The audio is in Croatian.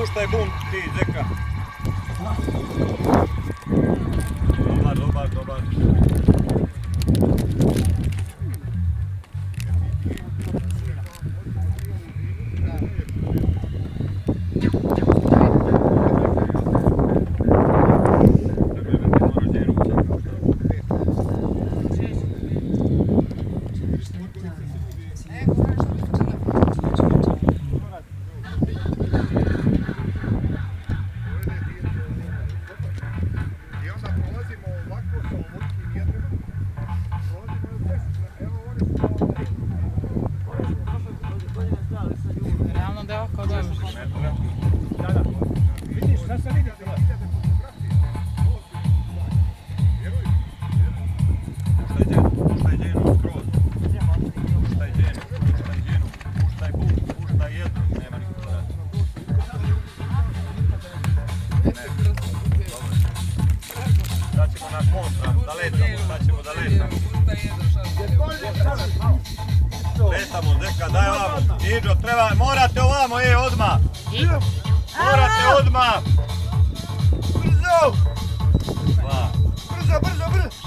puštaj bunt ti, Zeka. Dobar. Realno da je oko dobro. Vidiš, sad sam vidio. Puštaj djenu skroz. Puštaj djenu. Puštaj bunt, puštaj jednu. Nema nikog da radi. Sad ćemo na kontra, da letamo. Letamo, Zeka, daj ovamo. Iđo, morate ovamo, odmah. Morate odmah. Brzo! Dva. Brzo!